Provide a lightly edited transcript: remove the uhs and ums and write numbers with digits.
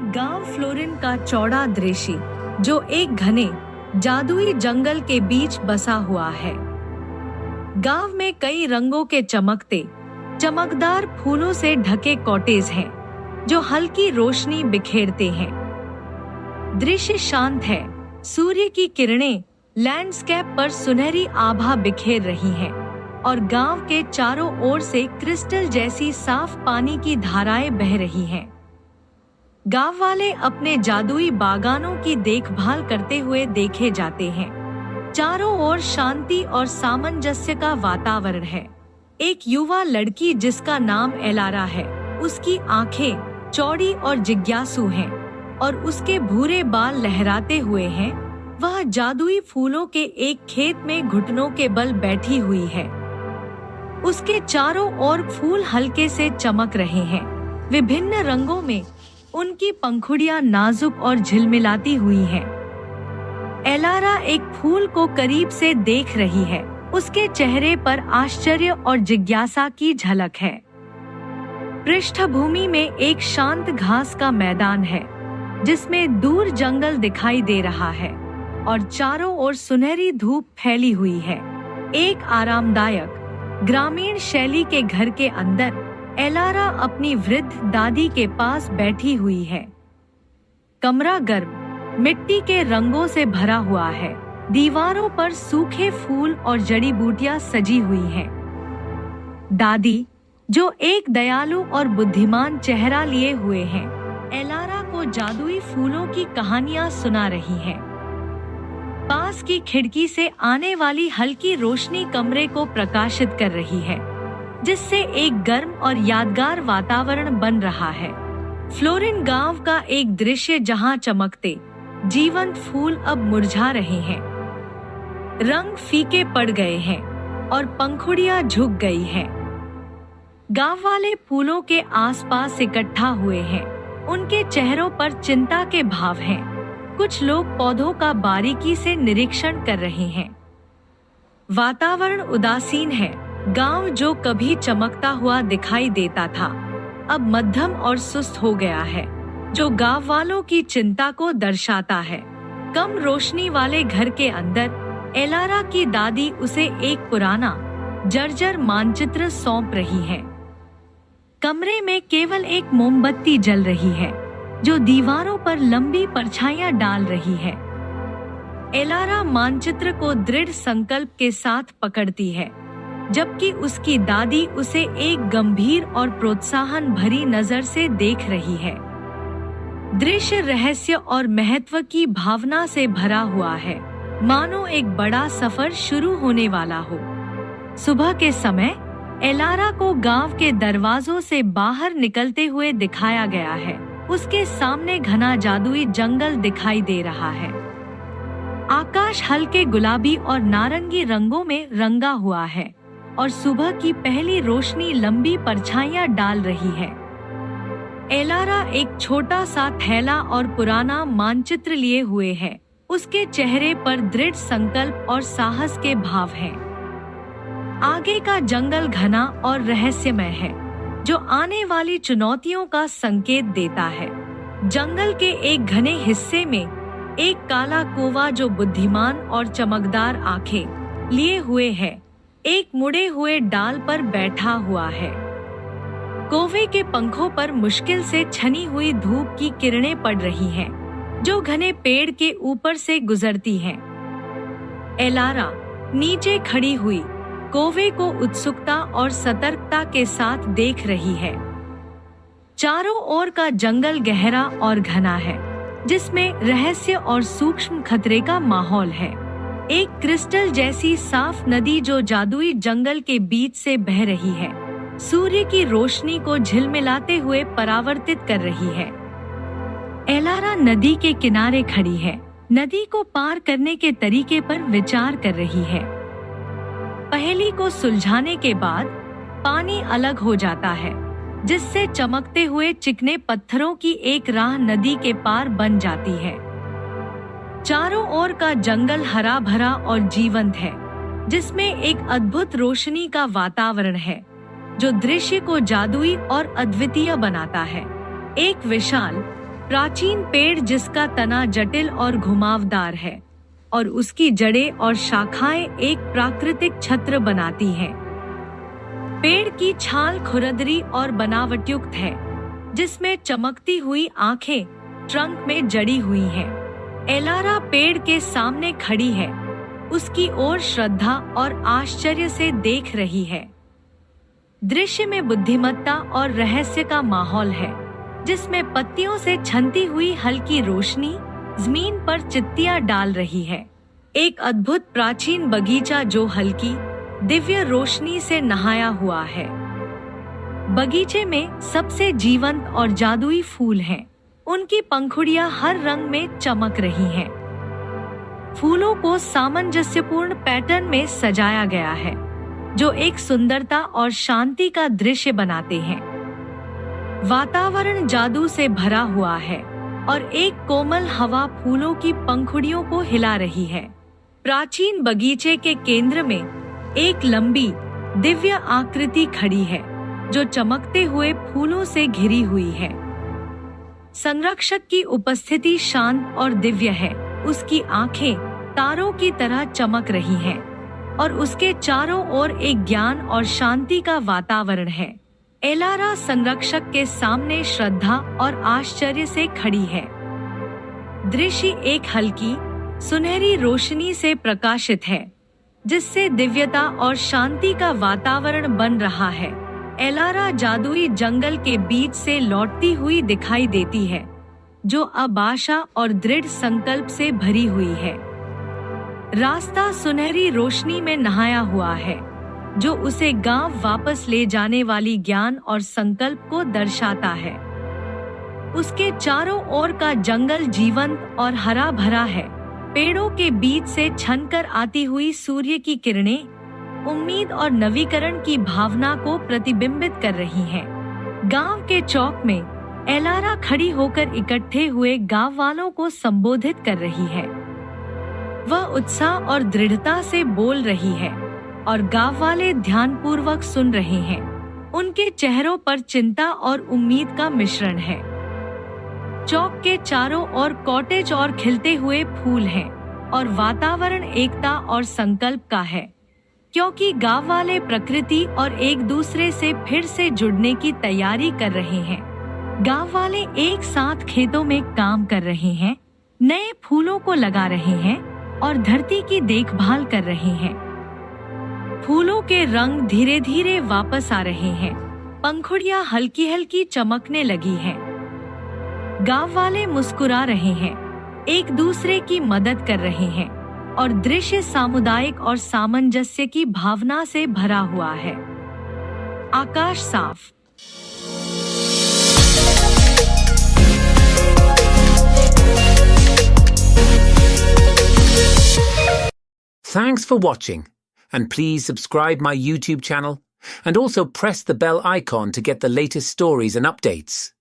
गांव फ्लोरिन का चौड़ा दृश्य, जो एक घने जादुई जंगल के बीच बसा हुआ है। गांव में कई रंगों के चमकदार फूलों से ढके कॉटेज हैं, जो हल्की रोशनी बिखेरते हैं। दृश्य शांत है। सूर्य की किरणें लैंडस्केप पर सुनहरी आभा बिखेर रही हैं और गांव के चारों ओर से क्रिस्टल जैसी साफ पानी की धाराएं बह रही हैं। गांव वाले अपने जादुई बागानों की देखभाल करते हुए देखे जाते हैं। चारों ओर शांति और सामंजस्य का वातावरण है। एक युवा लड़की जिसका नाम एलारा है, उसकी आंखें चौड़ी और जिज्ञासु हैं और उसके भूरे बाल लहराते हुए हैं। वह जादुई फूलों के एक खेत में घुटनों के बल बैठी हुई है। उसके चारों ओर फूल हल्के से चमक रहे हैं, विभिन्न रंगों में। उनकी पंखुड़ियां नाजुक और झिलमिलाती हुई हैं। एलारा एक फूल को करीब से देख रही है। उसके चेहरे पर आश्चर्य और जिज्ञासा की झलक है। पृष्ठभूमि में एक शांत घास का मैदान है, जिसमें दूर जंगल दिखाई दे रहा है और चारों ओर सुनहरी धूप फैली हुई है। एक आरामदायक ग्रामीण शैली के घर के अंदर एलारा अपनी वृद्ध दादी के पास बैठी हुई है। कमरा गर्म मिट्टी के रंगों से भरा हुआ है। दीवारों पर सूखे फूल और जड़ी बूटियां सजी हुई हैं। दादी, जो एक दयालु और बुद्धिमान चेहरा लिए हुए हैं, एलारा को जादुई फूलों की कहानियां सुना रही हैं। पास की खिड़की से आने वाली हल्की रोशनी कमरे को प्रकाशित कर रही है, जिससे एक गर्म और यादगार वातावरण बन रहा है। फ्लोरिन गांव का एक दृश्य जहां चमकते जीवंत फूल अब मुरझा रहे हैं, रंग फीके पड़ गए हैं और पंखुड़ियां झुक गई हैं। गांव वाले फूलों के आसपास इकट्ठा हुए हैं। उनके चेहरों पर चिंता के भाव हैं। कुछ लोग पौधों का बारीकी से निरीक्षण कर रहे हैं। वातावरण उदासीन है। गांव जो कभी चमकता हुआ दिखाई देता था, अब मध्यम और सुस्त हो गया है, जो गांव वालों की चिंता को दर्शाता है। कम रोशनी वाले घर के अंदर एलारा की दादी उसे एक पुराना जर्जर मानचित्र सौंप रही है। कमरे में केवल एक मोमबत्ती जल रही है, जो दीवारों पर लंबी परछाइयां डाल रही है। एलारा मानचित्र को दृढ़ संकल्प के साथ पकड़ती है, जबकि उसकी दादी उसे एक गंभीर और प्रोत्साहन भरी नजर से देख रही है। दृश्य रहस्य और महत्व की भावना से भरा हुआ है, मानो एक बड़ा सफर शुरू होने वाला हो। सुबह के समय एलारा को गांव के दरवाजों से बाहर निकलते हुए दिखाया गया है। उसके सामने घना जादुई जंगल दिखाई दे रहा है। आकाश हल्के गुलाबी और नारंगी रंगों में रंगा हुआ है और सुबह की पहली रोशनी लंबी परछाइयां डाल रही है। एलारा एक छोटा सा थैला और पुराना मानचित्र लिए हुए है। उसके चेहरे पर दृढ़ संकल्प और साहस के भाव हैं। आगे का जंगल घना और रहस्यमय है, जो आने वाली चुनौतियों का संकेत देता है। जंगल के एक घने हिस्से में एक काला कौवा, जो बुद्धिमान और चमकदार आंखें लिए हुए है, एक मुड़े हुए डाल पर बैठा हुआ है। कौवे के पंखों पर मुश्किल से छनी हुई धूप की किरणें पड़ रही हैं, जो घने पेड़ के ऊपर से गुजरती हैं। एलारा नीचे खड़ी हुई कौवे को उत्सुकता और सतर्कता के साथ देख रही है। चारों ओर का जंगल गहरा और घना है, जिसमें रहस्य और सूक्ष्म खतरे का माहौल है। एक क्रिस्टल जैसी साफ नदी जो जादुई जंगल के बीच से बह रही है, सूर्य की रोशनी को झिलमिलाते हुए परावर्तित कर रही है। एलारा नदी के किनारे खड़ी है, नदी को पार करने के तरीके पर विचार कर रही है। पहेली को सुलझाने के बाद पानी अलग हो जाता है, जिससे चमकते हुए चिकने पत्थरों की एक राह नदी के पार बन जाती है। चारों ओर का जंगल हरा भरा और जीवंत है, जिसमें एक अद्भुत रोशनी का वातावरण है, जो दृश्य को जादुई और अद्वितीय बनाता है। एक विशाल प्राचीन पेड़ जिसका तना जटिल और घुमावदार है और उसकी जड़ें और शाखाएं एक प्राकृतिक छत्र बनाती हैं। पेड़ की छाल खुरदरी और बनावटयुक्त है, जिसमें चमकती हुई आंखें ट्रंक में जड़ी हुई हैं। एलारा पेड़ के सामने खड़ी है, उसकी ओर श्रद्धा और आश्चर्य से देख रही है। दृश्य में बुद्धिमत्ता और रहस्य का माहौल है, जिसमें पत्तियों से छनती हुई हल्की रोशनी जमीन पर चित्तियां डाल रही है। एक अद्भुत प्राचीन बगीचा जो हल्की दिव्य रोशनी से नहाया हुआ है। बगीचे में सबसे जीवंत और जादुई फूल हैं। उनकी पंखुड़ियां हर रंग में चमक रही हैं। फूलों को सामंजस्यपूर्ण पैटर्न में सजाया गया है, जो एक सुंदरता और शांति का दृश्य बनाते हैं। वातावरण जादू से भरा हुआ है और एक कोमल हवा फूलों की पंखुड़ियों को हिला रही है। प्राचीन बगीचे के केंद्र में एक लंबी दिव्य आकृति खड़ी है, जो चमकते हुए फूलों से घिरी हुई है। संरक्षक की उपस्थिति शांत और दिव्य है। उसकी आंखें तारों की तरह चमक रही हैं और उसके चारों ओर एक ज्ञान और शांति का वातावरण है। एलारा संरक्षक के सामने श्रद्धा और आश्चर्य से खड़ी है। दृश्य एक हल्की सुनहरी रोशनी से प्रकाशित है, जिससे दिव्यता और शांति का वातावरण बन रहा है। एलारा जादुई जंगल के बीच से लौटती हुई दिखाई देती है, जो अब आशा और दृढ़ संकल्प से भरी हुई है। रास्ता सुनहरी रोशनी में नहाया हुआ है, जो उसे गांव वापस ले जाने वाली ज्ञान और संकल्प को दर्शाता है। उसके चारों ओर का जंगल जीवंत और हरा भरा है। पेड़ों के बीच से छनकर आती हुई सूर्य की किरणें उम्मीद और नवीकरण की भावना को प्रतिबिंबित कर रही हैं। गांव के चौक में एलारा खड़ी होकर इकट्ठे हुए गांव वालों को संबोधित कर रही है। वह उत्साह और दृढ़ता से बोल रही है और गांव वाले ध्यानपूर्वक सुन रहे हैं। उनके चेहरों पर चिंता और उम्मीद का मिश्रण है। चौक के चारों ओर कॉटेज और खिलते हुए फूल हैं और वातावरण एकता और संकल्प का है, क्योंकि गांव वाले प्रकृति और एक दूसरे से फिर से जुड़ने की तैयारी कर रहे हैं। गांव वाले एक साथ खेतों में काम कर रहे हैं, नए फूलों को लगा रहे हैं और धरती की देखभाल कर रहे हैं। फूलों के रंग धीरे धीरे वापस आ रहे हैं, पंखुड़ियां हल्की हल्की चमकने लगी हैं। गांव वाले मुस्कुरा रहे हैं, एक दूसरे की मदद कर रहे हैं और दृश्य सामुदायिक और सामंजस्य की भावना से भरा हुआ है। आकाश साफ। Thanks for watching, and please subscribe my YouTube channel and also press the bell icon to get the latest stories and updates.